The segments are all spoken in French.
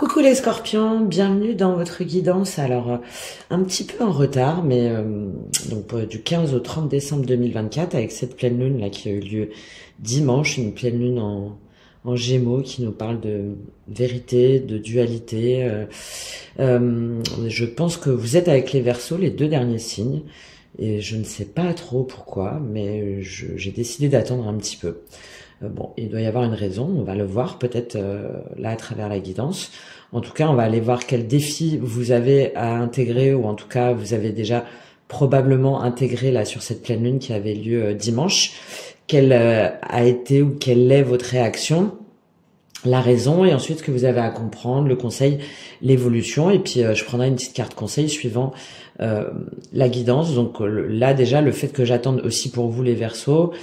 Coucou les scorpions, bienvenue dans votre guidance. Alors, un petit peu en retard, mais du 15 au 30 décembre 2024, avec cette pleine lune là qui a eu lieu dimanche, une pleine lune en Gémeaux qui nous parle de vérité, de dualité. Je pense que vous êtes avec les Verseaux, les deux derniers signes, et je ne sais pas trop pourquoi, mais j'ai décidé d'attendre un petit peu. Bon, il doit y avoir une raison, on va le voir peut-être là à travers la guidance. En tout cas, on va aller voir quels défis vous avez à intégrer, ou en tout cas vous avez déjà probablement intégré là sur cette pleine lune qui avait lieu dimanche. Quelle a été ou quelle est votre réaction, la raison, et ensuite ce que vous avez à comprendre, le conseil, l'évolution, et puis je prendrai une petite carte conseil suivant la guidance. Donc là déjà, le fait que j'attende aussi pour vous les Verseaux,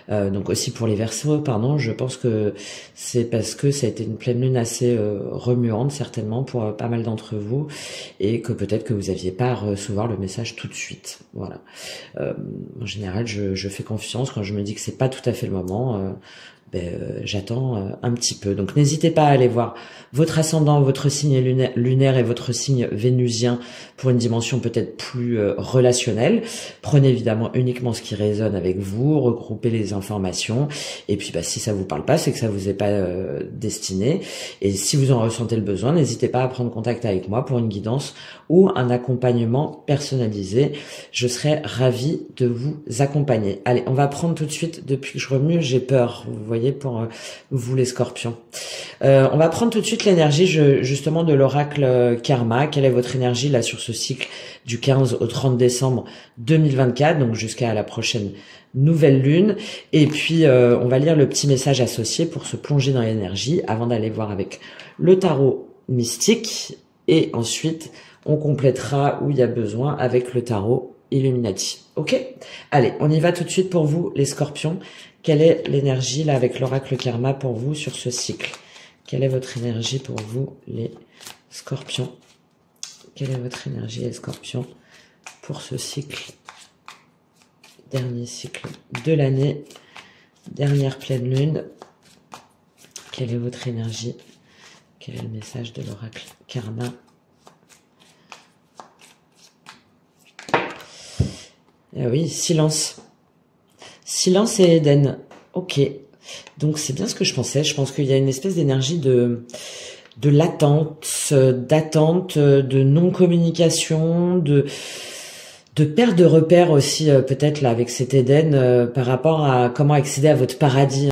donc aussi pour les Verseaux, pardon, je pense que c'est parce que ça a été une pleine lune assez remuante certainement pour pas mal d'entre vous, et que peut-être que vous aviez pas à recevoir le message tout de suite. Voilà. En général, je fais confiance quand je me dis que c'est pas tout à fait le moment. J'attends un petit peu. Donc n'hésitez pas à aller voir votre ascendant, votre signe lunaire et votre signe vénusien pour une dimension peut-être plus relationnelle. Prenez évidemment uniquement ce qui résonne avec vous, regroupez les informations, et puis si ça vous parle pas, c'est que ça vous est pas destiné. Et si vous en ressentez le besoin, n'hésitez pas à prendre contact avec moi pour une guidance ou un accompagnement personnalisé. Je serai ravie de vous accompagner. Allez, on va prendre tout de suite, depuis que je remue, j'ai peur, vous voyez, pour vous les scorpions. On va prendre tout de suite l'énergie justement de l'oracle Karma. Quelle est votre énergie là sur ce cycle du 15 au 30 décembre 2024, donc jusqu'à la prochaine nouvelle lune. Et puis on va lire le petit message associé pour se plonger dans l'énergie avant d'aller voir avec le tarot mystique, et ensuite on complétera où il y a besoin avec le tarot Illuminati. Ok? Allez, on y va tout de suite pour vous les scorpions. Quelle est l'énergie là avec l'oracle Karma pour vous sur ce cycle? Quelle est votre énergie pour vous les scorpions? Quelle est votre énergie les scorpions pour ce cycle? Dernier cycle de l'année, dernière pleine lune. Quelle est votre énergie? Quel est le message de l'oracle Karma? Ah oui, silence. Silence et Éden. Ok. Donc c'est bien ce que je pensais. Je pense qu'il y a une espèce d'énergie de latence, d'attente, de non-communication, de perte de repères aussi, peut-être là avec cet Éden, par rapport à comment accéder à votre paradis,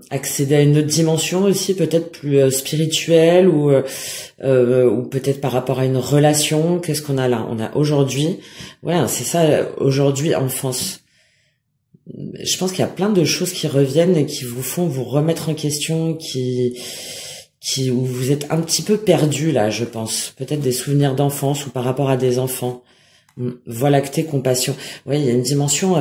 accéder à une autre dimension aussi, peut-être plus spirituelle, ou peut-être par rapport à une relation. Qu'est-ce qu'on a là? On a aujourd'hui, ouais, c'est ça, aujourd'hui enfance. Je pense qu'il y a plein de choses qui reviennent et qui vous font vous remettre en question, où vous êtes un petit peu perdu là, je pense. Peut-être des souvenirs d'enfance ou par rapport à des enfants. Voie lactée, compassion. Oui, il y a une dimension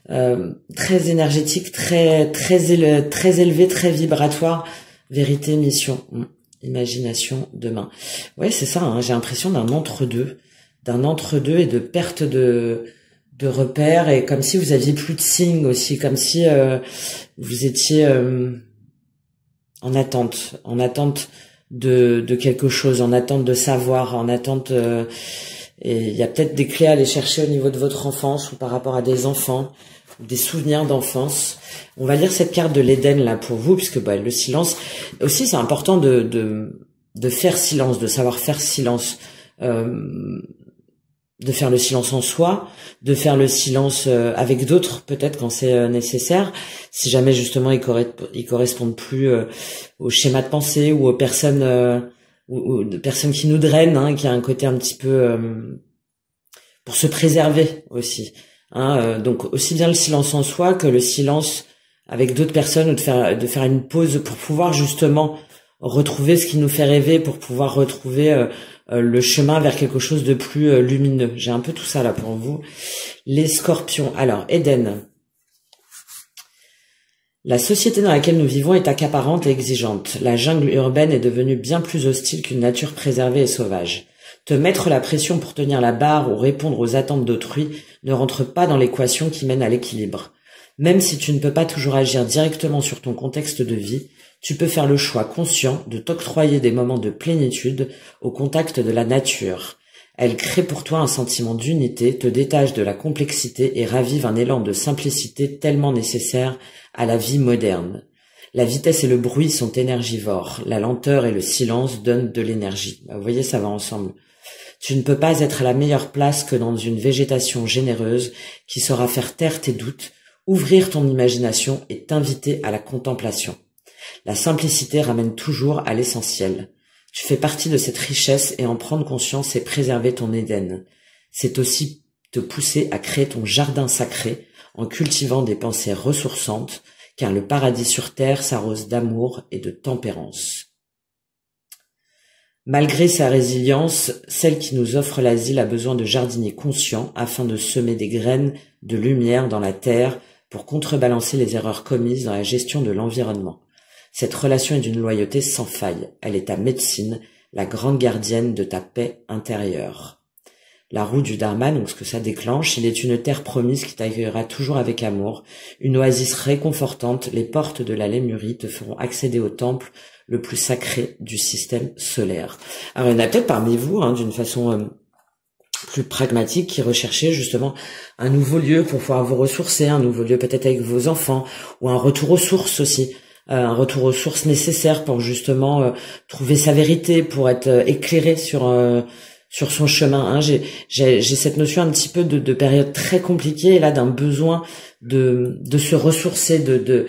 très énergétique, très élevée, très vibratoire. Vérité, mission, imagination, demain. Ouais, c'est ça. Hein, j'ai l'impression d'un entre-deux et de perte de repères, et comme si vous aviez plus de signes aussi, comme si vous étiez en attente de quelque chose, en attente de savoir, en attente. Et il y a peut-être des clés à aller chercher au niveau de votre enfance ou par rapport à des enfants, des souvenirs d'enfance. On va lire cette carte de l'Éden là pour vous, puisque le silence aussi, c'est important de faire silence, de savoir faire silence, de faire le silence en soi, de faire le silence avec d'autres peut-être quand c'est nécessaire, si jamais justement ils correspondent plus au schéma de pensée ou aux personnes ou de personnes qui nous drainent, hein, qui a un côté un petit peu pour se préserver aussi, hein, donc aussi bien le silence en soi que le silence avec d'autres personnes, ou de faire une pause pour pouvoir justement retrouver ce qui nous fait rêver, pour pouvoir retrouver le chemin vers quelque chose de plus lumineux. J'ai un peu tout ça là pour vous les scorpions. Alors Éden. La société dans laquelle nous vivons est accaparante et exigeante. La jungle urbaine est devenue bien plus hostile qu'une nature préservée et sauvage. Te mettre la pression pour tenir la barre ou répondre aux attentes d'autrui ne rentre pas dans l'équation qui mène à l'équilibre. Même si tu ne peux pas toujours agir directement sur ton contexte de vie, Tu peux faire le choix conscient de t'octroyer des moments de plénitude au contact de la nature. Elle crée pour toi un sentiment d'unité, te détache de la complexité et ravive un élan de simplicité tellement nécessaire à la vie moderne. La vitesse et le bruit sont énergivores, la lenteur et le silence donnent de l'énergie. Vous voyez, ça va ensemble. Tu ne peux pas être à la meilleure place que dans une végétation généreuse qui saura faire taire tes doutes, ouvrir ton imagination et t'inviter à la contemplation. La simplicité ramène toujours à l'essentiel. Tu fais partie de cette richesse et en prendre conscience et préserver ton Éden. C'est aussi te pousser à créer ton jardin sacré en cultivant des pensées ressourçantes, car le paradis sur terre s'arrose d'amour et de tempérance. Malgré sa résilience, celle qui nous offre l'asile a besoin de jardiniers conscients afin de semer des graines de lumière dans la terre pour contrebalancer les erreurs commises dans la gestion de l'environnement. Cette relation est d'une loyauté sans faille. Elle est ta médecine, la grande gardienne de ta paix intérieure. La roue du Dharma, donc ce que ça déclenche, il est une terre promise qui t'accueillera toujours avec amour, une oasis réconfortante, les portes de la Lémurie te feront accéder au temple le plus sacré du système solaire. Alors il y en a peut-être parmi vous, d'une façon plus pragmatique, qui recherchez justement un nouveau lieu pour pouvoir vous ressourcer, un nouveau lieu peut-être avec vos enfants, ou un retour aux sources aussi. Un retour aux sources nécessaires pour justement trouver sa vérité, pour être éclairé sur son chemin. J'ai cette notion un petit peu de période très compliquée, et là d'un besoin de se ressourcer, de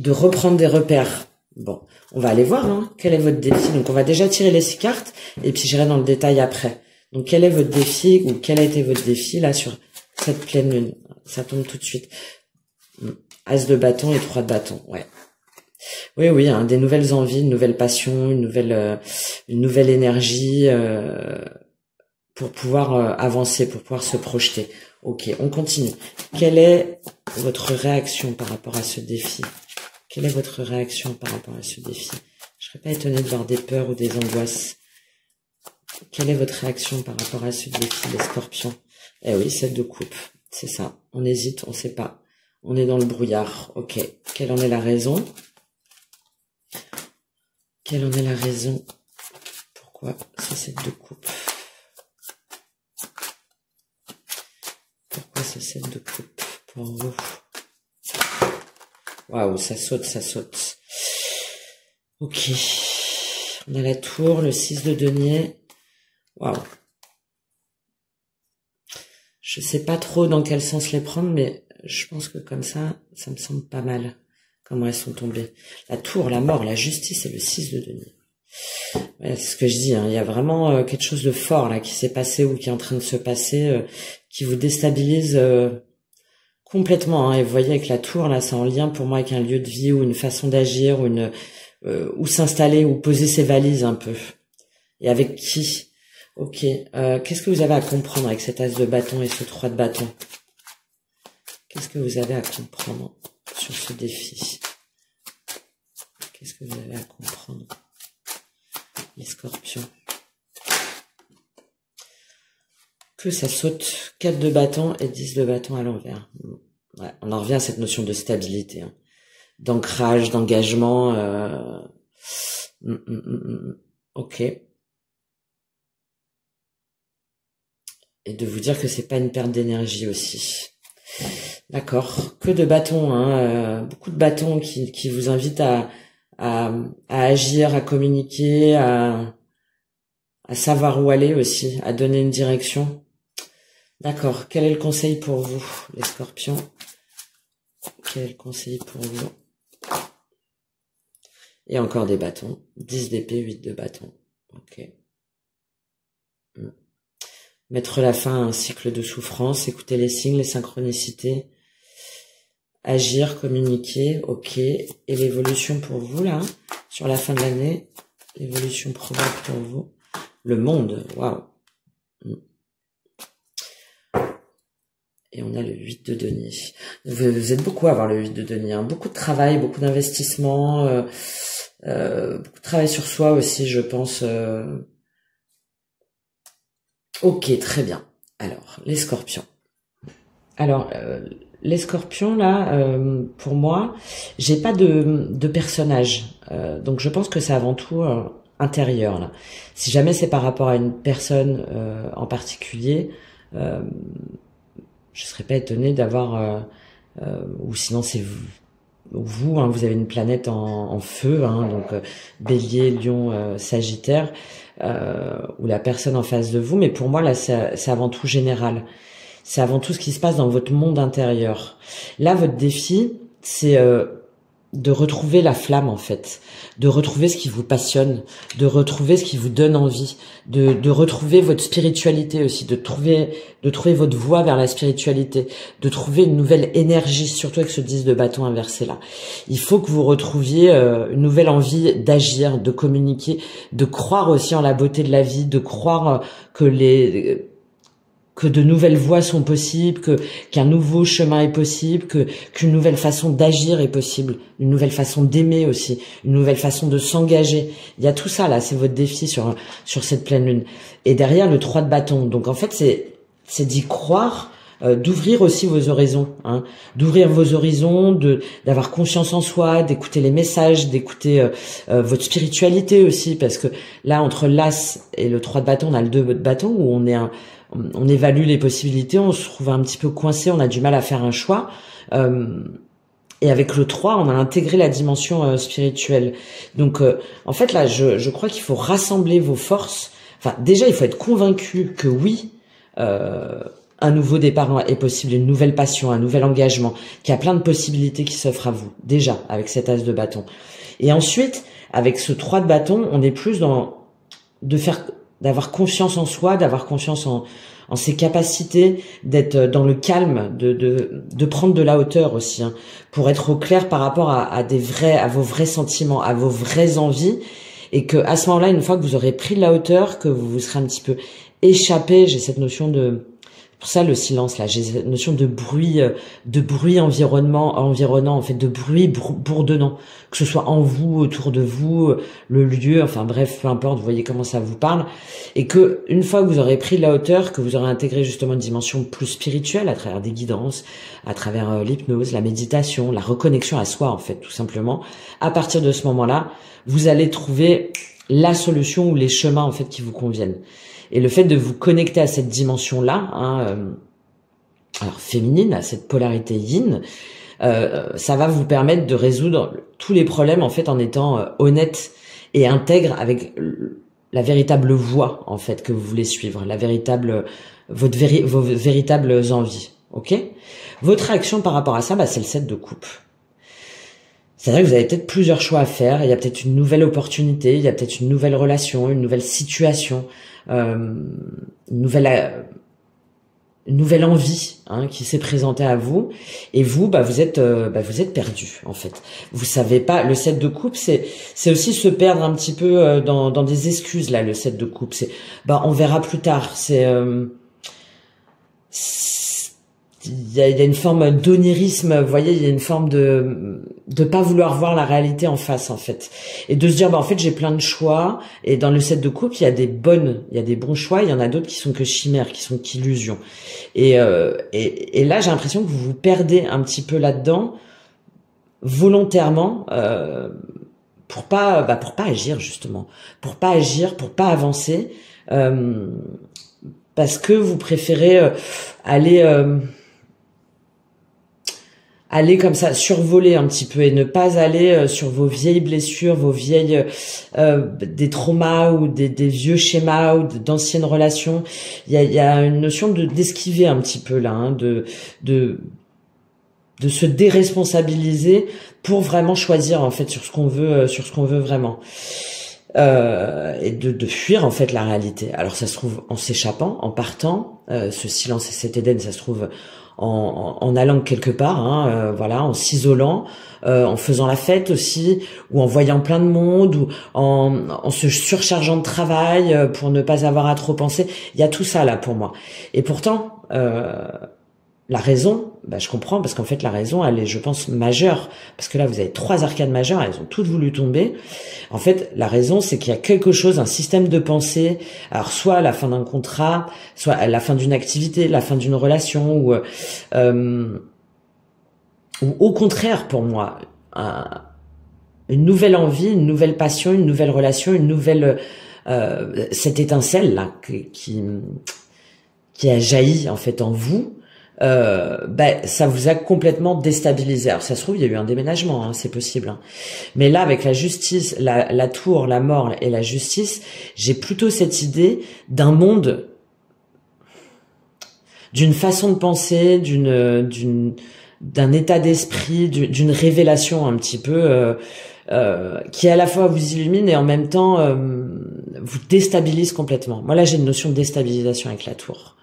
reprendre des repères. Bon, on va aller voir quel est votre défi. Donc on va déjà tirer les 6 cartes et puis j'irai dans le détail après. Donc quel est votre défi, ou quel a été votre défi là sur cette pleine lune? Ça tombe tout de suite. As de bâton et 3 de bâton, ouais. Oui, des nouvelles envies, une nouvelle passion, une nouvelle énergie pour pouvoir avancer, pour pouvoir se projeter. Ok, on continue. Quelle est votre réaction par rapport à ce défi? Quelle est votre réaction par rapport à ce défi? Je serais pas étonnée de voir des peurs ou des angoisses. Quelle est votre réaction par rapport à ce défi, les scorpions? Eh oui, 7 de coupe, c'est ça. On hésite, on sait pas. On est dans le brouillard. Ok. Quelle en est la raison? Quelle en est la raison? Pourquoi c'est 7 de coupe? Pourquoi c'est 7 de coupe pour vous? Waouh, ça saute, ça saute. Ok. On a la tour, le 6 de denier. Waouh. Je sais pas trop dans quel sens les prendre, mais je pense que comme ça me semble pas mal. Comment elles sont tombées. La tour, la mort, la justice et le 6 de denier. Ouais, c'est ce que je dis, il y a vraiment quelque chose de fort là qui s'est passé ou qui est en train de se passer, qui vous déstabilise complètement. Et vous voyez avec la tour là, c'est en lien pour moi avec un lieu de vie ou une façon d'agir, ou où s'installer, ou poser ses valises un peu. Et avec qui? Ok. Qu'est-ce que vous avez à comprendre avec cet as de bâton et ce 3 de bâton? Qu'est-ce que vous avez à comprendre sur ce défi? Qu'est-ce que vous avez à comprendre, les scorpions? Que ça saute 4 de bâton et 10 de bâton à l'envers. Ouais, on en revient à cette notion de stabilité, d'ancrage, d'engagement. Ok. Et de vous dire que c'est pas une perte d'énergie aussi. D'accord. Que de bâtons, beaucoup de bâtons qui vous invitent à agir, à communiquer, à savoir où aller aussi, à donner une direction. D'accord. Quel est le conseil pour vous, les scorpions? Quel est le conseil pour vous? Et encore des bâtons. 10 d'épée, 8 de bâton. Ok. Mettre la fin à un cycle de souffrance, écouter les signes, les synchronicités, agir, communiquer, ok. Et l'évolution pour vous, là, sur la fin de l'année, l'évolution probable pour vous. Le monde, waouh. Et on a le 8 de denier. Vous êtes beaucoup à avoir le 8 de denier, beaucoup de travail, beaucoup d'investissement, beaucoup de travail sur soi aussi, je pense. Ok, très bien. Alors, les scorpions. Alors, les scorpions là, pour moi, j'ai pas de personnage. Donc je pense que c'est avant tout intérieur là. Si jamais c'est par rapport à une personne en particulier, euh, je serais pas étonnée d'avoir, ou sinon c'est vous, hein, vous avez une planète en feu, hein, donc Bélier, Lion, Sagittaire, ou la personne en face de vous. Mais pour moi là, c'est avant tout général. C'est avant tout ce qui se passe dans votre monde intérieur. Là, votre défi, c'est de retrouver la flamme, en fait. De retrouver ce qui vous passionne. De retrouver ce qui vous donne envie. De retrouver votre spiritualité aussi. De trouver votre voie vers la spiritualité. De trouver une nouvelle énergie, surtout avec ce 10 de bâton inversé là. Il faut que vous retrouviez une nouvelle envie d'agir, de communiquer, de croire aussi en la beauté de la vie, de croire que de nouvelles voies sont possibles, qu'un nouveau chemin est possible, qu'une nouvelle façon d'agir est possible, une nouvelle façon d'aimer aussi, une nouvelle façon de s'engager. Il y a tout ça là, c'est votre défi sur cette pleine lune. Et derrière le 3 de bâton. Donc en fait c'est d'y croire, d'ouvrir aussi vos horizons, hein, d'ouvrir vos horizons, d'avoir confiance en soi, d'écouter les messages, d'écouter votre spiritualité aussi, parce que là entre l'as et le 3 de bâton, on a le 2 de bâton où on évalue les possibilités, on se trouve un petit peu coincé, on a du mal à faire un choix. Et avec le 3, on a intégré la dimension spirituelle. Donc, en fait, là, je crois qu'il faut rassembler vos forces. Enfin, déjà, il faut être convaincu que oui, un nouveau départ est possible, une nouvelle passion, un nouvel engagement, qu'il y a plein de possibilités qui s'offrent à vous, déjà, avec cet as de bâton. Et ensuite, avec ce 3 de bâton, on est plus d'avoir confiance en soi, d'avoir confiance en ses capacités, d'être dans le calme, de prendre de la hauteur aussi, hein, pour être au clair par rapport à vos vrais sentiments, à vos vraies envies, et que à ce moment-là, une fois que vous aurez pris de la hauteur, que vous vous serez un petit peu échappé, j'ai cette notion pour ça le silence là, j'ai cette notion de bruit environnement environnant, en fait, de bruit bourdonnant, que ce soit en vous, autour de vous, le lieu, enfin bref, peu importe, vous voyez comment ça vous parle, et que une fois que vous aurez pris de la hauteur, que vous aurez intégré justement une dimension plus spirituelle à travers des guidances, à travers l'hypnose, la méditation, la reconnexion à soi en fait, tout simplement, à partir de ce moment-là, vous allez trouver la solution ou les chemins en fait qui vous conviennent. Et le fait de vous connecter à cette dimension-là, hein, alors féminine, à cette polarité yin, ça va vous permettre de résoudre tous les problèmes en fait en étant honnête et intègre avec la véritable voie en fait que vous voulez suivre, vos véritables envies. Ok ? Votre réaction par rapport à ça, c'est le 7 de coupe. C'est-à-dire que vous avez peut-être plusieurs choix à faire, il y a peut-être une nouvelle opportunité, il y a peut-être une nouvelle relation, une nouvelle situation, une nouvelle envie, hein, qui s'est présentée à vous, et vous, vous êtes perdu en fait. Vous savez pas. Le 7 de coupe, c'est aussi se perdre un petit peu dans des excuses là. Le 7 de coupe, c'est on verra plus tard. Il y a une forme d'onirisme, vous voyez, il y a une forme de pas vouloir voir la réalité en face en fait, et de se dire en fait j'ai plein de choix, et dans le 7 de coupe il y a des bons choix, il y en a d'autres qui sont que chimères, qui sont qu'illusions, et là j'ai l'impression que vous vous perdez un petit peu là-dedans volontairement, pour pas agir justement, pour pas avancer, parce que vous préférez aller comme ça, survoler un petit peu, et ne pas aller sur vos vieilles blessures, vos vieilles des traumas ou des vieux schémas ou d'anciennes relations. Il y a une notion d'esquiver un petit peu là, hein, de se déresponsabiliser pour vraiment choisir en fait sur ce qu'on veut vraiment. Et de fuir en fait la réalité. Alors ça se trouve en s'échappant, en partant, ce silence et cet Éden, ça se trouve en allant quelque part, hein, voilà, en s'isolant, en faisant la fête aussi, ou en voyant plein de monde, ou en se surchargeant de travail pour ne pas avoir à trop penser. Il y a tout ça là pour moi. Et pourtant, la raison, je comprends, parce qu'en fait la raison, elle est, je pense, majeure, parce que là vous avez 3 arcanes majeures, elles ont toutes voulu tomber. En fait, la raison, c'est qu'il y a quelque chose, un système de pensée, alors soit la fin d'un contrat, soit la fin d'une activité, la fin d'une relation, ou ou au contraire pour moi, une nouvelle envie, une nouvelle passion, une nouvelle relation, une nouvelle cette étincelle là qui a jailli en fait en vous, ça vous a complètement déstabilisé. Alors ça se trouve il y a eu un déménagement, hein, c'est possible. Hein. Mais là avec la justice, la tour, la mort et la justice, j'ai plutôt cette idée d'un monde, d'une façon de penser, d'un état d'esprit, d'une révélation un petit peu qui à la fois vous illumine et en même temps vous déstabilise complètement. Moi là j'ai une notion de déstabilisation avec la tour.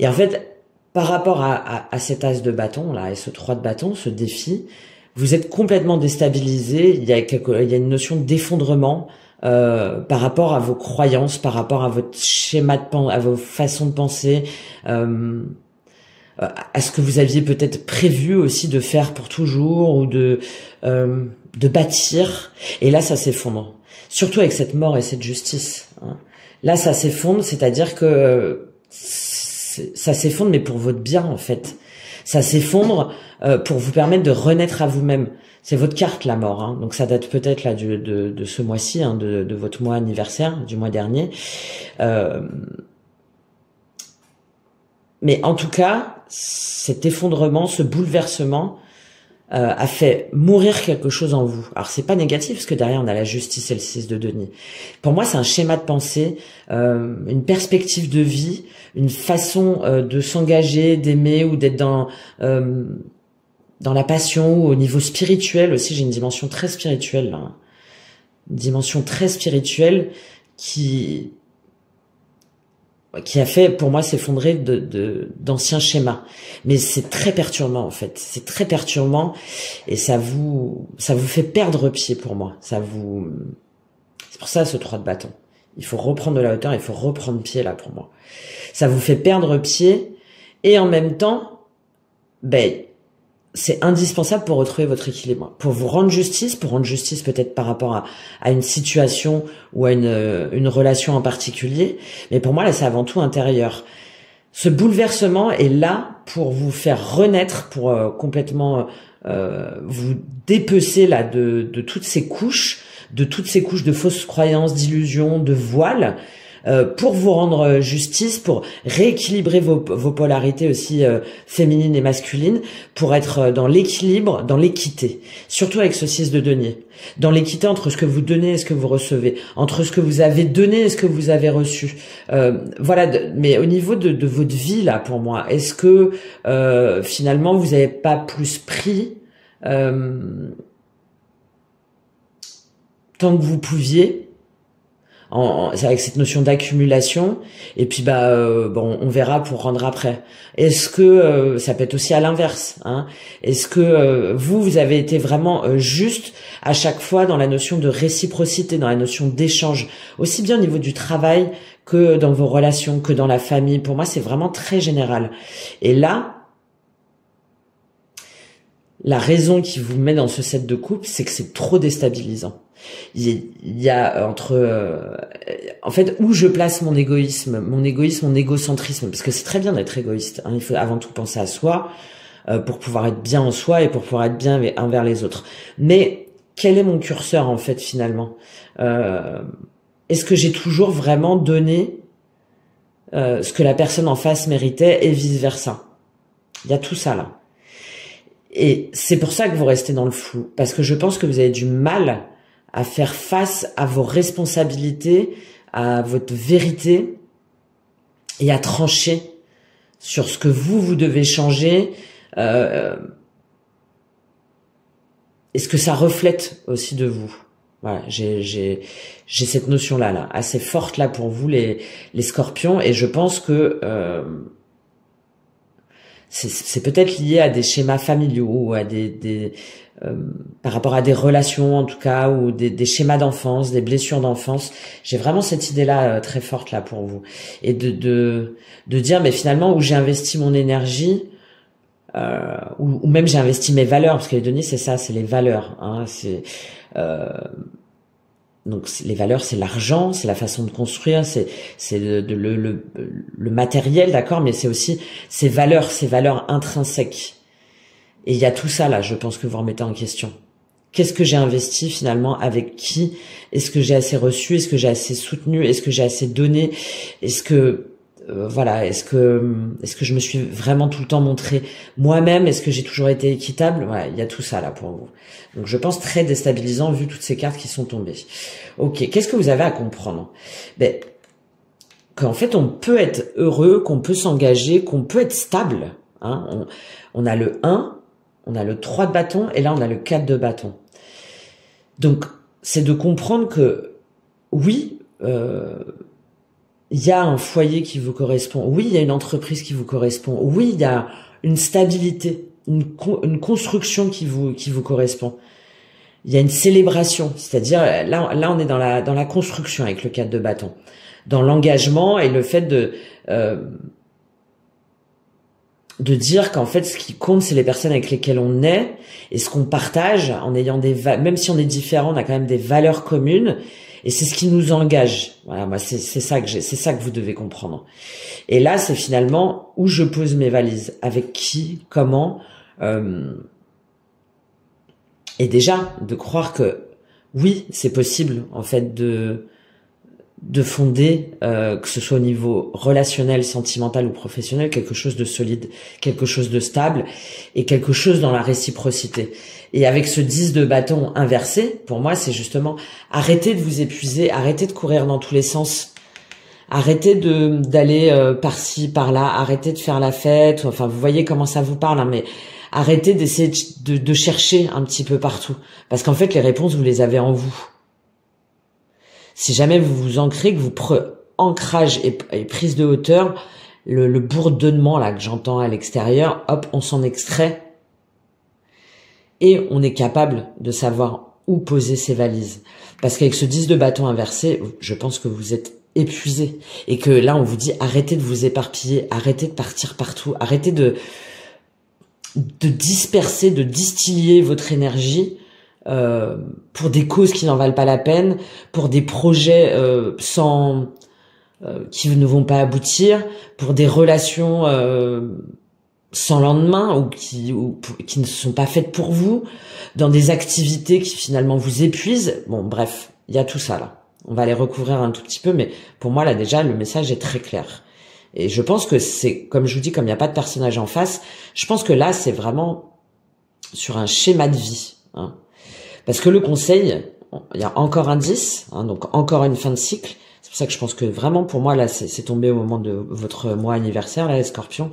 Et en fait, par rapport à cet as de bâton là et ce 3 de bâton, ce défi, vous êtes complètement déstabilisé. Il y a une notion d'effondrement par rapport à vos croyances, par rapport à votre schéma à vos façons de penser, à ce que vous aviez peut-être prévu aussi de faire pour toujours ou de bâtir. Et là, ça s'effondre. Surtout avec cette mort et cette justice. Hein. Là, ça s'effondre, c'est-à-dire que ça s'effondre, mais pour votre bien, en fait. Ça s'effondre pour vous permettre de renaître à vous-même. C'est votre carte, la mort. Hein. Donc, ça date peut-être là de ce mois-ci, hein, de votre mois anniversaire, du mois dernier. Mais en tout cas, cet effondrement, ce bouleversement a fait mourir quelque chose en vous. Alors c'est pas négatif parce que derrière on a la justice et le 6 de denier. Pour moi c'est un schéma de pensée, une perspective de vie, une façon de s'engager, d'aimer ou d'être dans la passion ou au niveau spirituel aussi. J'ai une dimension très spirituelle, là. Une dimension très spirituelle qui a fait pour moi s'effondrer d'anciens schémas. Mais c'est très perturbant en fait, c'est très perturbant et ça vous fait perdre pied pour moi. C'est pour ça ce 3 de bâton. Il faut reprendre de la hauteur, il faut reprendre pied là pour moi. Ça vous fait perdre pied et en même temps, c'est indispensable pour retrouver votre équilibre, pour vous rendre justice, peut-être par rapport à une situation ou à une relation en particulier. Mais pour moi, là, c'est avant tout intérieur. Ce bouleversement est là pour vous faire renaître, pour complètement vous dépecer là de toutes ces couches, de fausses croyances, d'illusions, de voiles, pour vous rendre justice, pour rééquilibrer vos polarités aussi féminines et masculines, pour être dans l'équilibre, dans l'équité. Surtout avec ce 6 de denier. Dans l'équité entre ce que vous donnez et ce que vous recevez. Entre ce que vous avez donné et ce que vous avez reçu. Voilà, mais au niveau de votre vie, là, pour moi, est-ce que finalement, vous n'avez pas plus pris tant que vous pouviez avec cette notion d'accumulation et puis on verra pour rendre après. Est-ce que ça peut être aussi à l'inverse, hein? Est-ce que vous avez été vraiment juste à chaque fois dans la notion de réciprocité, dans la notion d'échange, aussi bien au niveau du travail que dans vos relations, que dans la famille? Pour moi, c'est vraiment très général. Et là, la raison qui vous met dans ce 7 de coupe, c'est que c'est trop déstabilisant. Il y a en fait où je place mon égoïsme, mon égocentrisme, parce que c'est très bien d'être égoïste, hein, il faut avant tout penser à soi pour pouvoir être bien en soi et pour pouvoir être bien envers les autres. Mais quel est mon curseur en fait finalement? Est-ce que j'ai toujours vraiment donné ce que la personne en face méritait et vice versa? Il y a tout ça là. Et c'est pour ça que vous restez dans le flou, parce que je pense que vous avez du mal à faire face à vos responsabilités, à votre vérité et à trancher sur ce que vous devez changer. Est-ce que ça reflète aussi de vous? Voilà, j'ai cette notion-là, là, assez forte là pour vous les scorpions, et je pense que c'est peut-être lié à des schémas familiaux ou à par rapport à des relations en tout cas, ou des schémas d'enfance, des blessures d'enfance. J'ai vraiment cette idée-là très forte là pour vous, et de dire mais finalement où j'ai investi mon énergie, ou même j'ai investi mes valeurs, parce que les deniers c'est ça, c'est les valeurs, hein, donc les valeurs, c'est l'argent, c'est la façon de construire, c'est le matériel, d'accord, mais c'est aussi ces valeurs intrinsèques. Et il y a tout ça là, je pense que vous remettez en question. Qu'est-ce que j'ai investi finalement? Avec qui? Est-ce que j'ai assez reçu? Est-ce que j'ai assez soutenu? Est-ce que j'ai assez donné? Est-ce que voilà, est-ce que je me suis vraiment tout le temps montré moi-même? Est-ce que j'ai toujours été équitable? Voilà, il y a tout ça là pour vous. Donc je pense très déstabilisant vu toutes ces cartes qui sont tombées. Ok, qu'est-ce que vous avez à comprendre? Ben, qu'en fait on peut être heureux, qu'on peut s'engager, qu'on peut être stable. Hein. On a le 1, on a le 3 de bâton et là on a le 4 de bâton. Donc c'est de comprendre que oui, il y a un foyer qui vous correspond. Oui, il y a une entreprise qui vous correspond. Oui, il y a une stabilité, une construction qui vous correspond. Il y a une célébration, c'est-à-dire là on est dans la construction avec le 4 de bâton, dans l'engagement et le fait de dire qu'en fait ce qui compte c'est les personnes avec lesquelles on est et ce qu'on partage en ayant même si on est différent, on a quand même des valeurs communes et c'est ce qui nous engage. Voilà, moi c'est ça que vous devez comprendre. Et là c'est finalement où je pose mes valises, avec qui, comment, et déjà de croire que oui c'est possible en fait de fonder, que ce soit au niveau relationnel, sentimental ou professionnel, quelque chose de solide, quelque chose de stable et quelque chose dans la réciprocité. Et avec ce 10 de bâton inversé, pour moi, c'est justement arrêtez de vous épuiser, arrêtez de courir dans tous les sens, arrêtez d'aller par-ci, par-là, arrêtez de faire la fête, enfin vous voyez comment ça vous parle, hein, mais arrêtez d'essayer de chercher un petit peu partout. Parce qu'en fait, les réponses, vous les avez en vous. Si jamais vous vous ancrez, que vous ancrage et prise de hauteur, le bourdonnement là que j'entends à l'extérieur, hop, on s'en extrait et on est capable de savoir où poser ses valises. Parce qu'avec ce 10 de bâton inversé, je pense que vous êtes épuisé et que là on vous dit arrêtez de vous éparpiller, arrêtez de partir partout, arrêtez de disperser, de distiller votre énergie pour des causes qui n'en valent pas la peine, pour des projets qui ne vont pas aboutir, pour des relations sans lendemain ou qui ne sont pas faites pour vous, dans des activités qui finalement vous épuisent. Bon, bref, il y a tout ça là. On va les recouvrir un tout petit peu, mais pour moi là déjà le message est très clair. Et je pense que c'est, comme je vous dis, comme il n'y a pas de personnage en face, je pense que là c'est vraiment sur un schéma de vie. Hein. Parce que le conseil, il y a encore un 10, hein, donc encore une fin de cycle. C'est pour ça que je pense que vraiment, pour moi, là, c'est tombé au moment de votre mois anniversaire, là, les scorpions.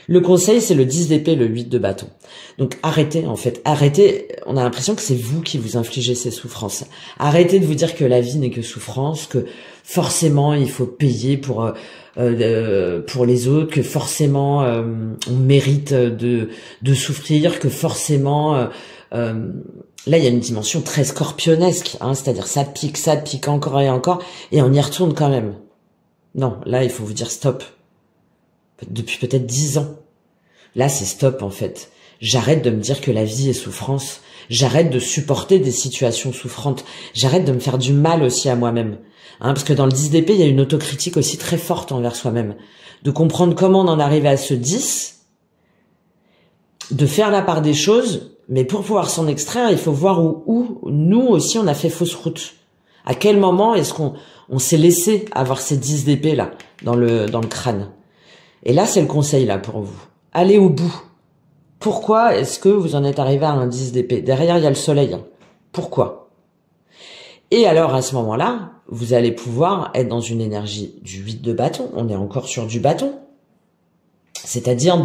Le conseil, c'est le 10 d'épée, le 8 de bâton. Donc arrêtez, en fait, arrêtez. On a l'impression que c'est vous qui vous infligez ces souffrances. Arrêtez de vous dire que la vie n'est que souffrance, que forcément il faut payer pour les autres, que forcément on mérite de souffrir, que forcément là, il y a une dimension très scorpionesque, hein, c'est-à-dire ça pique encore et encore, et on y retourne quand même. Non, là, il faut vous dire stop. Depuis peut-être 10 ans. Là, c'est stop, en fait. J'arrête de me dire que la vie est souffrance. J'arrête de supporter des situations souffrantes. J'arrête de me faire du mal aussi à moi-même. Hein, parce que dans le 10 d'épée, il y a une autocritique aussi très forte envers soi-même. De comprendre comment on en arrive à ce 10, de faire la part des choses. Mais pour pouvoir s'en extraire, il faut voir où nous aussi on a fait fausse route. À quel moment est-ce qu'on s'est laissé avoir ces 10 d'épée là dans le crâne. Et là c'est le conseil là pour vous. Allez au bout. Pourquoi est-ce que vous en êtes arrivé à un 10 d'épée? Derrière il y a le soleil. Hein. Pourquoi? Et alors à ce moment-là, vous allez pouvoir être dans une énergie du 8 de bâton. On est encore sur du bâton. C'est-à-dire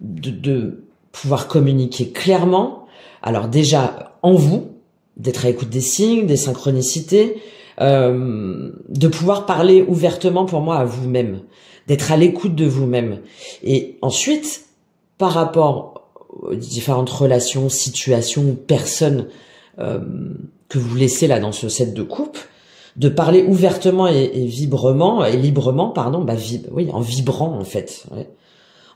de pouvoir communiquer clairement, alors déjà en vous, d'être à l'écoute des signes, des synchronicités, de pouvoir parler ouvertement pour moi à vous-même, d'être à l'écoute de vous-même. Et ensuite, par rapport aux différentes relations, situations ou personnes que vous laissez là dans ce set de coupe, de parler ouvertement et librement, pardon, en vibrant en fait. Ouais.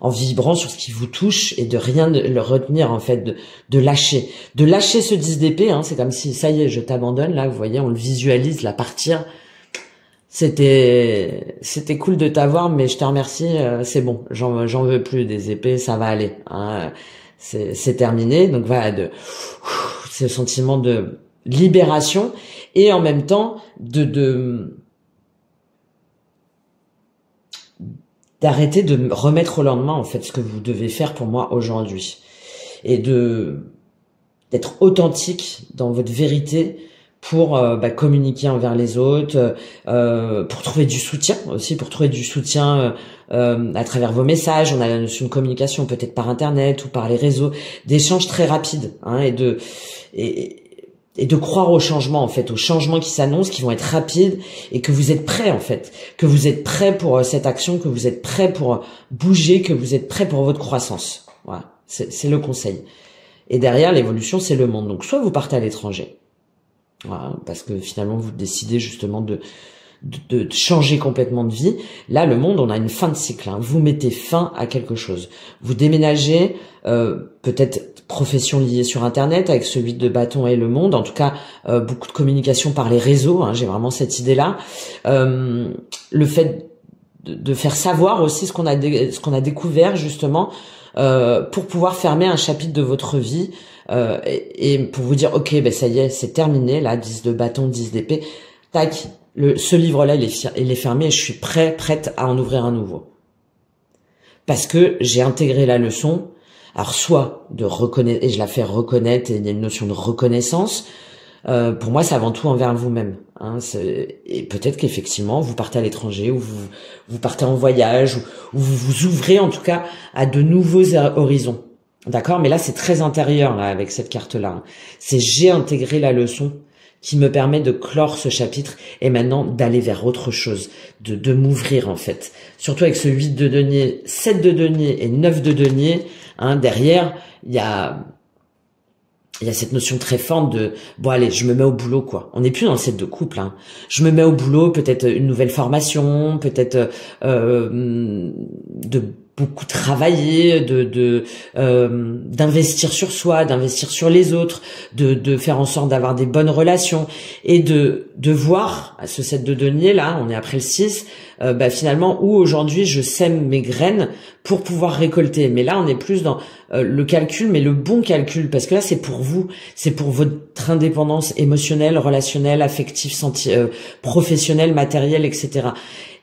En vibrant sur ce qui vous touche et de rien le retenir en fait, de lâcher ce 10 d'épée, hein, c'est comme si ça y est je t'abandonne là, vous voyez on le visualise là partir, c'était cool de t'avoir mais je te remercie, c'est bon, j'en veux plus des épées, ça va aller, hein. c'est terminé. Donc voilà, ce sentiment de libération et en même temps d'arrêter de me remettre au lendemain en fait ce que vous devez faire pour moi aujourd'hui et d'être authentique dans votre vérité pour communiquer envers les autres, pour trouver du soutien aussi, pour trouver du soutien à travers vos messages. On a la notion de communication peut-être par internet ou par les réseaux, d'échanges très rapides, hein, et de croire au changement en fait, aux changements qui s'annoncent, qui vont être rapides et que vous êtes prêts en fait, que vous êtes prêts pour cette action, que vous êtes prêts pour bouger, que vous êtes prêts pour votre croissance. Voilà, c'est le conseil. Et derrière l'évolution, c'est le monde. Donc soit vous partez à l'étranger. Voilà, parce que finalement vous décidez justement de changer complètement de vie. Là, le monde, on a une fin de cycle. Hein. Vous mettez fin à quelque chose. Vous déménagez, peut-être profession liée sur Internet avec ce 8 de bâton et le monde. En tout cas, beaucoup de communication par les réseaux. Hein, j'ai vraiment cette idée-là. Le fait de faire savoir aussi ce qu'on a découvert justement pour pouvoir fermer un chapitre de votre vie. Et pour vous dire, ok, ben ça y est, c'est terminé, là, 10 de bâton, 10 d'épée, tac, ce livre-là, il est fermé et je suis prête à en ouvrir un nouveau. Parce que j'ai intégré la leçon, alors soit de reconnaître, et je la fais reconnaître, et il y a une notion de reconnaissance, pour moi, c'est avant tout envers vous-même. Hein, et peut-être qu'effectivement, vous partez à l'étranger, ou vous partez en voyage, ou vous vous ouvrez en tout cas à de nouveaux horizons. D'accord, mais là c'est très intérieur là avec cette carte-là. C'est j'ai intégré la leçon qui me permet de clore ce chapitre et maintenant d'aller vers autre chose, de m'ouvrir en fait. Surtout avec ce 8 de denier, 7 de denier et 9 de denier, hein, derrière, il y a cette notion très forte de bon allez, je me mets au boulot quoi. On n'est plus dans le set de couple. Hein. Je me mets au boulot, peut-être une nouvelle formation, peut-être de beaucoup travailler, d'investir sur soi, d'investir sur les autres, de faire en sorte d'avoir des bonnes relations et de voir à ce set de denier là, on est après le 6, finalement où aujourd'hui je sème mes graines pour pouvoir récolter. Mais là on est plus dans le calcul, mais le bon calcul, parce que là c'est pour vous, c'est pour votre indépendance émotionnelle, relationnelle, affective, professionnelle, matérielle, etc.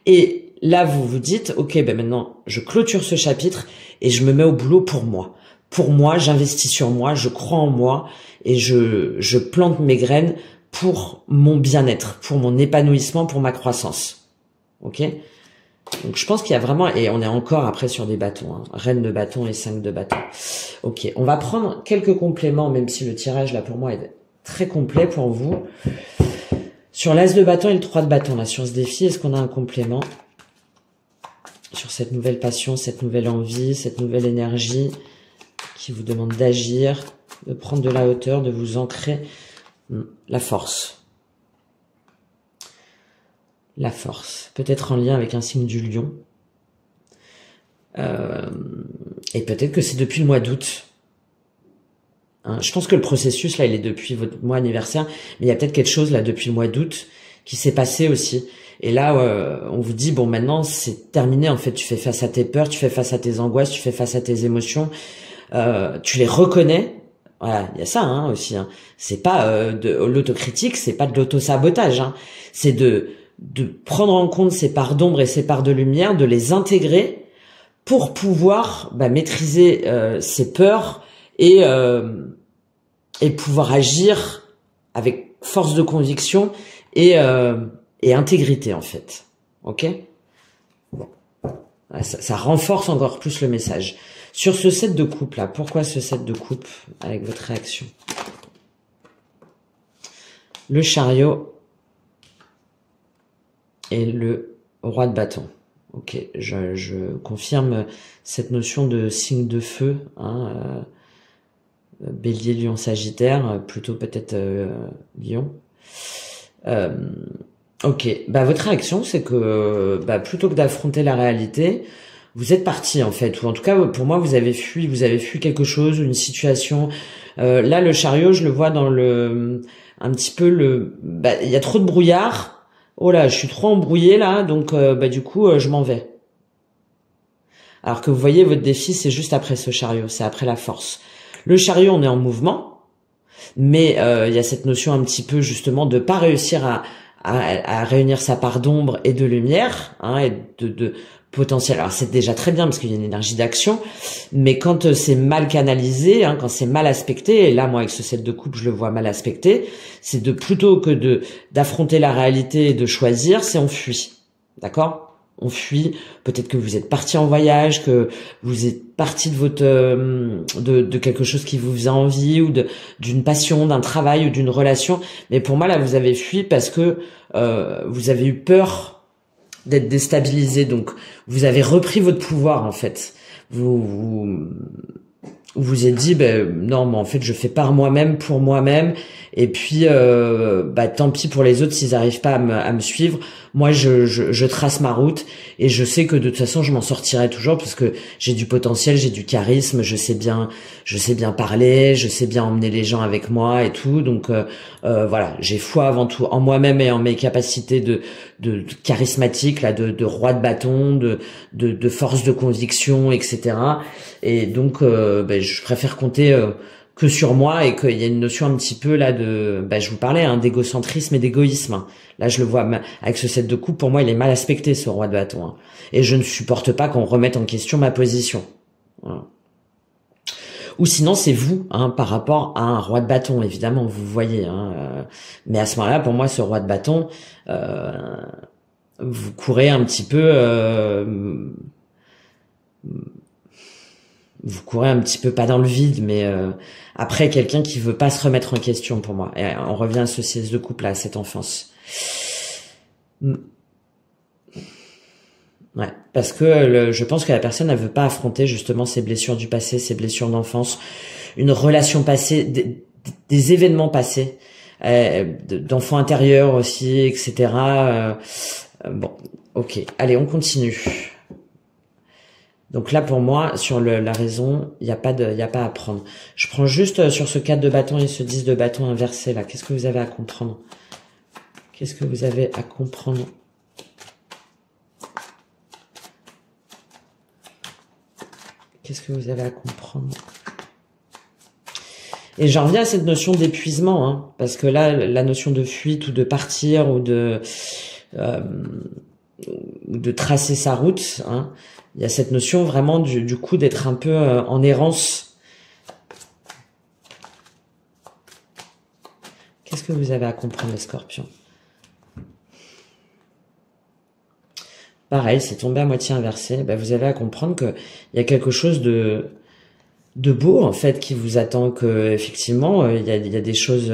Et là, vous vous dites, ok, maintenant, je clôture ce chapitre et je me mets au boulot pour moi. Pour moi, j'investis sur moi, je crois en moi et je plante mes graines pour mon bien-être, pour mon épanouissement, pour ma croissance. Ok ? Donc, je pense qu'il y a vraiment, et on est encore après sur des bâtons, hein, reine de bâton et 5 de bâton. Ok, on va prendre quelques compléments, même si le tirage, là, pour moi, est très complet pour vous. Sur l'as de bâton et le 3 de bâton, là, sur ce défi, est-ce qu'on a un complément ? Sur cette nouvelle passion, cette nouvelle envie, cette nouvelle énergie qui vous demande d'agir, de prendre de la hauteur, de vous ancrer. La force. La force. Peut-être en lien avec un signe du lion. Et peut-être que c'est depuis le mois d'août. Hein, je pense que le processus, là, il est depuis votre mois anniversaire, mais il y a peut-être quelque chose, là, depuis le mois d'août qui s'est passé aussi. Et là, on vous dit, bon, maintenant, c'est terminé. En fait, tu fais face à tes peurs, tu fais face à tes angoisses, tu fais face à tes émotions. Tu les reconnais. Voilà, il y a ça hein, aussi. Hein. C'est pas de l'autocritique, c'est pas de l'autosabotage. Hein. C'est de prendre en compte ces parts d'ombre et ces parts de lumière, de les intégrer pour pouvoir maîtriser ces peurs et pouvoir agir avec force de conviction et intégrité en fait. Ok ? Bon. Ça renforce encore plus le message. Sur ce set de coupe là, pourquoi ce set de coupe avec votre réaction ? Le chariot et le roi de bâton. Ok, je confirme cette notion de signe de feu, hein, bélier, lion, sagittaire, plutôt peut-être lion. Ok, votre réaction, c'est que plutôt que d'affronter la réalité, vous êtes parti en fait, ou en tout cas pour moi vous avez fui quelque chose, une situation. Là le chariot, je le vois dans un petit peu il y a trop de brouillard. Oh là, je suis trop embrouillé là, donc du coup je m'en vais. Alors que vous voyez votre défi, c'est juste après ce chariot, c'est après la force. Le chariot, on est en mouvement, mais il y a cette notion un petit peu justement de pas réussir à réunir sa part d'ombre et de lumière, hein, et de potentiel. Alors c'est déjà très bien parce qu'il y a une énergie d'action, mais quand c'est mal canalisé, hein, quand c'est mal aspecté, et là moi avec ce 7 de coupe je le vois mal aspecté, c'est de plutôt que d'affronter la réalité et de choisir, c'est on fuit, d'accord? On fuit. Peut-être que vous êtes parti en voyage, que vous êtes parti de votre de quelque chose qui vous faisait envie, ou d'une passion, d'un travail ou d'une relation. Mais pour moi là, vous avez fui parce que vous avez eu peur d'être déstabilisé. Donc vous avez repris votre pouvoir en fait. Vous êtes dit non, mais en fait je fais par moi-même, pour moi-même, et puis tant pis pour les autres s'ils n'arrivent pas à me suivre. Moi je trace ma route et je sais que de toute façon je m'en sortirai toujours parce que j'ai du potentiel, j'ai du charisme, je sais bien parler, je sais bien emmener les gens avec moi et tout. Donc voilà, j'ai foi avant tout en moi-même et en mes capacités de charismatique là, de roi de bâton, de force de conviction, etc. Et donc je préfère compter que sur moi, et qu'il y a une notion un petit peu là de, je vous parlais, hein, d'égocentrisme et d'égoïsme, hein. Là je le vois avec ce 7 de coupe, pour moi il est mal aspecté ce roi de bâton, hein. Et je ne supporte pas qu'on remette en question ma position, voilà. Ou sinon c'est vous, hein, par rapport à un roi de bâton, évidemment vous voyez, hein, mais à ce moment-là pour moi ce roi de bâton, vous courez un petit peu pas dans le vide, mais après quelqu'un qui veut pas se remettre en question pour moi. Et on revient à ce 16 de coupe là, à cette enfance. Ouais, parce que je pense que la personne elle veut pas affronter justement ses blessures du passé, ses blessures d'enfance, une relation passée, des événements passés, d'enfants intérieurs aussi, etc. Bon, ok, allez, on continue. Donc là, pour moi, sur la raison, il n'y a pas à prendre. Je prends juste sur ce 4 de bâton et ce 10 de bâton inversé là. Qu'est-ce que vous avez à comprendre? Qu'est-ce que vous avez à comprendre? Qu'est-ce que vous avez à comprendre? Et j'en reviens à cette notion d'épuisement, hein, parce que là, la notion de fuite ou de partir ou de tracer sa route, hein, il y a cette notion vraiment du coup d'être un peu en errance. Qu'est-ce que vous avez à comprendre, les scorpions? Pareil, c'est tombé à moitié inversé. Vous avez à comprendre qu'il y a quelque chose de beau en fait qui vous attend, que effectivement il y a des choses,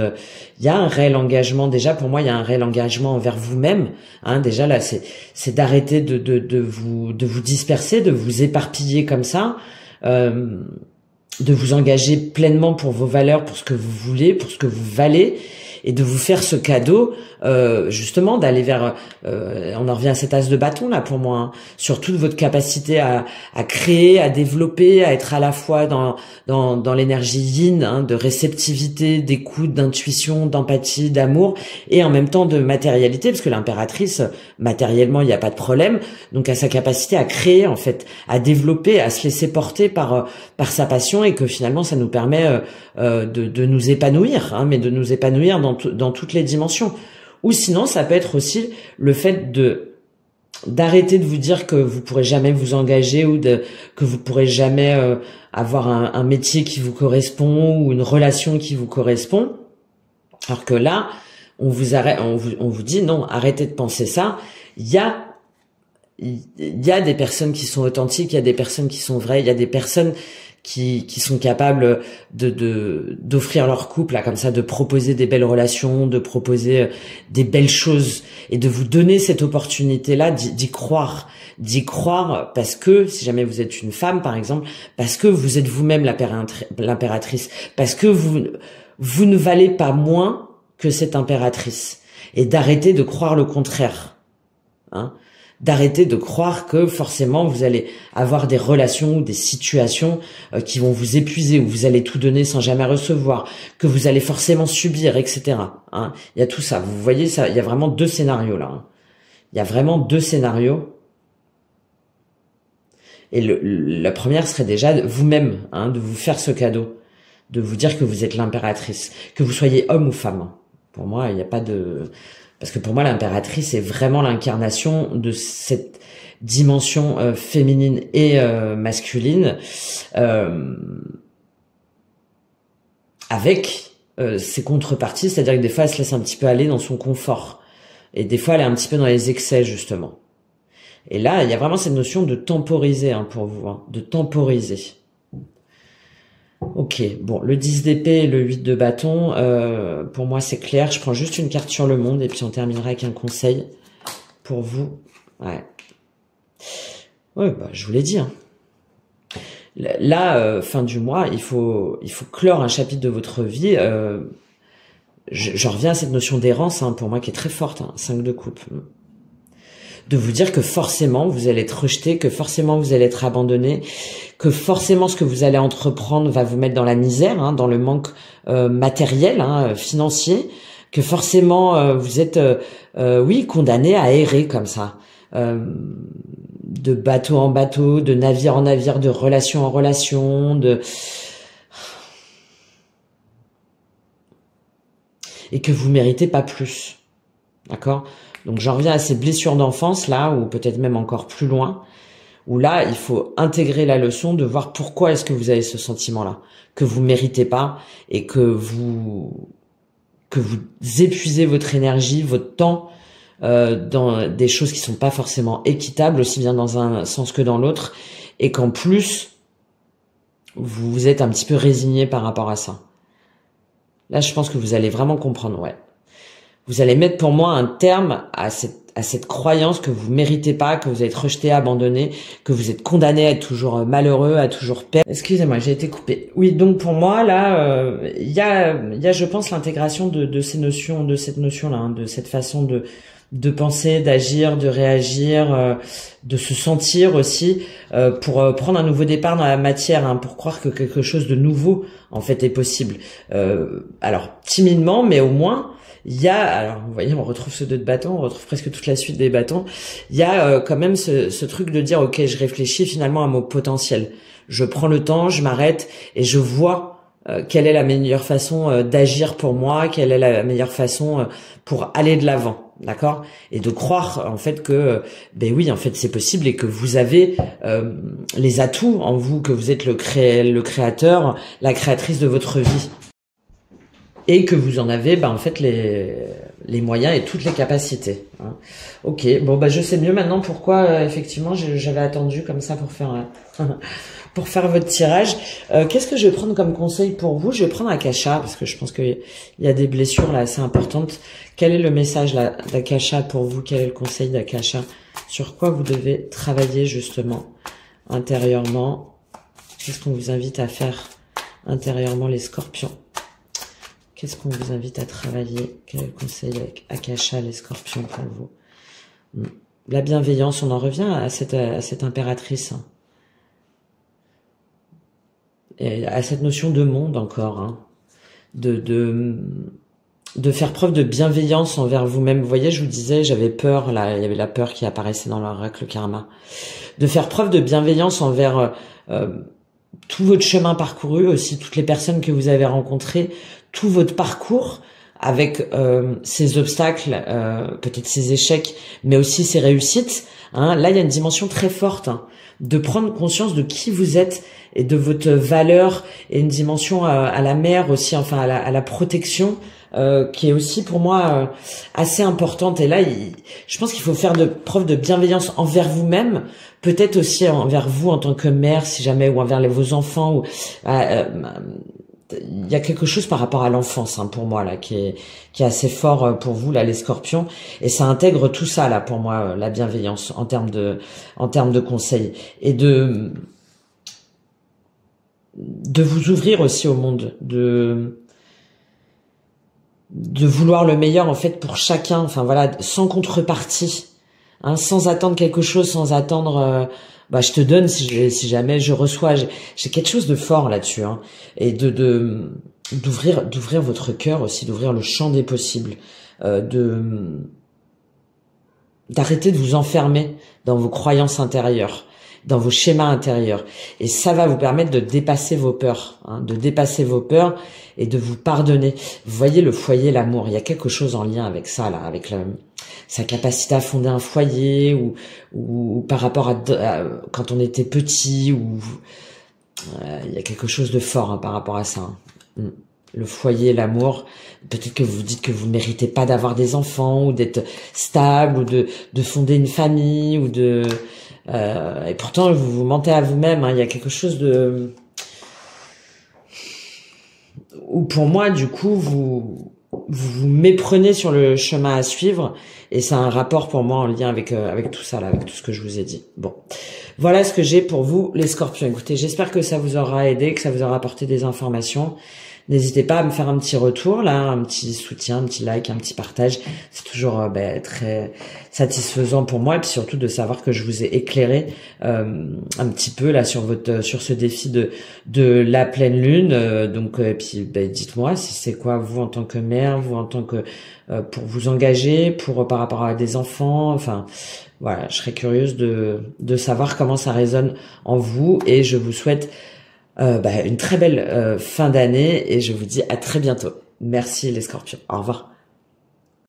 il y a un réel engagement. Déjà pour moi il y a un réel engagement envers vous-même, hein. Déjà là c'est d'arrêter de vous disperser, de vous éparpiller comme ça, de vous engager pleinement pour vos valeurs, pour ce que vous voulez, pour ce que vous valez, et de vous faire ce cadeau justement d'aller vers on en revient à cet as de bâton là pour moi, hein, sur toute votre capacité à créer, à développer, à être à la fois dans l'énergie yin, hein, de réceptivité, d'écoute, d'intuition, d'empathie, d'amour, et en même temps de matérialité, parce que l'impératrice matériellement il n'y a pas de problème, donc à sa capacité à créer en fait, à développer, à se laisser porter par sa passion, et que finalement ça nous permet de nous épanouir, hein, mais de nous épanouir dans toutes les dimensions. Ou sinon, ça peut être aussi le fait d'arrêter de vous dire que vous pourrez jamais vous engager, ou que vous pourrez jamais avoir un métier qui vous correspond, ou une relation qui vous correspond. Alors que là, on vous dit non, arrêtez de penser ça. Il y a des personnes qui sont authentiques, il y a des personnes qui sont vraies, il y a des personnes qui sont capables d'offrir leur couple là comme ça, de proposer des belles relations, de proposer des belles choses, et de vous donner cette opportunité là d'y croire, parce que si jamais vous êtes une femme par exemple, parce que vous êtes vous-même l'impératrice, parce que vous ne valez pas moins que cette impératrice, et d'arrêter de croire le contraire, hein. D'arrêter de croire que forcément vous allez avoir des relations ou des situations qui vont vous épuiser, où vous allez tout donner sans jamais recevoir, que vous allez forcément subir, etc. Hein. Il y a tout ça. Vous voyez ça. Il y a vraiment deux scénarios là, hein. Il y a vraiment deux scénarios. Et la première serait déjà vous-même, hein, de vous faire ce cadeau, de vous dire que vous êtes l'impératrice, que vous soyez homme ou femme. Pour moi, il n'y a pas de... Parce que pour moi, l'impératrice est vraiment l'incarnation de cette dimension féminine et masculine, avec ses contreparties, c'est-à-dire que des fois, elle se laisse un petit peu aller dans son confort. Et des fois, elle est un petit peu dans les excès, justement. Et là, il y a vraiment cette notion de temporiser pour vous, de temporiser. Ok, bon, le 10 d'épée et le 8 de bâton, pour moi c'est clair, je prends juste une carte sur le monde et puis on terminera avec un conseil pour vous. Ouais, bah, je vous l'ai dit. Là, fin du mois, il faut clore un chapitre de votre vie. Je reviens à cette notion d'errance, pour moi qui est très forte, 5 de coupe. De vous dire que forcément vous allez être rejeté, que forcément vous allez être abandonné, que forcément ce que vous allez entreprendre va vous mettre dans la misère, dans le manque matériel, financier, que forcément vous êtes condamné à errer comme ça, de bateau en bateau, de navire en navire, de relation en relation, et que vous méritez pas plus, d'accord? Donc j'en reviens à ces blessures d'enfance là, ou peut-être même encore plus loin, où là il faut intégrer la leçon de voir pourquoi est-ce que vous avez ce sentiment-là, que vous méritez pas et que vous épuisez votre énergie, votre temps dans des choses qui sont pas forcément équitables, aussi bien dans un sens que dans l'autre, et qu'en plus vous vous êtes un petit peu résigné par rapport à ça. Là je pense que vous allez vraiment comprendre, ouais. Vous allez mettre pour moi un terme à cette croyance que vous méritez pas, que vous êtes rejeté, abandonné, que vous êtes condamné à être toujours malheureux, à toujours perdre. Excusez-moi, j'ai été coupée. Oui, donc pour moi là, il y a, je pense, l'intégration de ces notions, de cette notion-là, de cette façon de penser, d'agir, de réagir, de se sentir aussi, pour prendre un nouveau départ dans la matière, pour croire que quelque chose de nouveau en fait est possible. Alors timidement, mais au moins. Il y a, alors vous voyez, on retrouve ce 2 de bâton, on retrouve presque toute la suite des bâtons. Il y a quand même ce truc de dire, ok, je réfléchis finalement à mon potentiel. Je prends le temps, je m'arrête et je vois quelle est la meilleure façon d'agir pour moi, quelle est la meilleure façon pour aller de l'avant, d'accord? Et de croire en fait que, ben oui, en fait c'est possible et que vous avez les atouts en vous, que vous êtes le créateur, la créatrice de votre vie. Et que vous en avez, en fait, les moyens et toutes les capacités. Ok, bon, je sais mieux maintenant pourquoi, effectivement, j'avais attendu comme ça pour faire pour faire votre tirage. Qu'est-ce que je vais prendre comme conseil pour vous? Je vais prendre Akasha, parce que je pense qu'il y a des blessures là assez importantes. Quel est le message d'Akasha pour vous? Quel est le conseil d'Akasha? Sur quoi vous devez travailler, justement, intérieurement? Qu'est-ce qu'on vous invite à faire intérieurement, les scorpions? Qu'est-ce qu'on vous invite à travailler? Quel est le conseil avec Akasha, les scorpions, pour vous? La bienveillance, on en revient à cette impératrice. Et à cette notion de monde encore. De faire preuve de bienveillance envers vous-même. Vous voyez, je vous disais, j'avais peur, là, il y avait la peur qui apparaissait dans l'oracle karma. De faire preuve de bienveillance envers tout votre chemin parcouru, aussi toutes les personnes que vous avez rencontrées, tout votre parcours avec ces obstacles, peut-être ces échecs, mais aussi ces réussites. Là, il y a une dimension très forte de prendre conscience de qui vous êtes et de votre valeur, et une dimension à la mère aussi, enfin à la protection, qui est aussi pour moi assez importante. Et là, je pense qu'il faut faire preuve de bienveillance envers vous-même, peut-être aussi envers vous en tant que mère, si jamais, ou envers vos enfants. Ou il y a quelque chose par rapport à l'enfance, pour moi là, qui est assez fort pour vous là, les scorpions, et ça intègre tout ça là pour moi, la bienveillance en termes de conseils, et de vous ouvrir aussi au monde, de vouloir le meilleur en fait pour chacun, enfin voilà, sans contrepartie, sans attendre quelque chose, sans attendre je te donne si jamais je reçois. J'ai quelque chose de fort là-dessus, et d'ouvrir votre cœur aussi, d'ouvrir le champ des possibles, d'arrêter de vous enfermer dans vos croyances intérieures, dans vos schémas intérieurs. Et ça va vous permettre de dépasser vos peurs, hein, de dépasser vos peurs et de vous pardonner. Vous voyez le foyer, l'amour, il y a quelque chose en lien avec ça, là, avec sa capacité à fonder un foyer ou par rapport à quand on était petit, ou il y a quelque chose de fort, hein, par rapport à ça. Hein. Le foyer, l'amour, peut-être que vous dites que vous ne méritez pas d'avoir des enfants ou d'être stable ou de fonder une famille ou et pourtant vous vous mentez à vous-même, hein. Il y a quelque chose où pour moi du coup vous méprenez sur le chemin à suivre, et c'est un rapport pour moi en lien avec tout ça là, avec tout ce que je vous ai dit. Bon, voilà ce que j'ai pour vous les Scorpions. Écoutez, j'espère que ça vous aura aidé, que ça vous aura apporté des informations. N'hésitez pas à me faire un petit retour là, un petit soutien, un petit like, un petit partage. C'est toujours très satisfaisant pour moi, et puis surtout de savoir que je vous ai éclairé un petit peu là sur ce défi de la pleine lune. Et puis dites-moi si c'est quoi vous en tant que mère, vous en tant que pour vous engager, par rapport à des enfants. Enfin voilà, je serais curieuse de savoir comment ça résonne en vous, et je vous souhaite une très belle fin d'année, et je vous dis à très bientôt. Merci les Scorpions. Au revoir.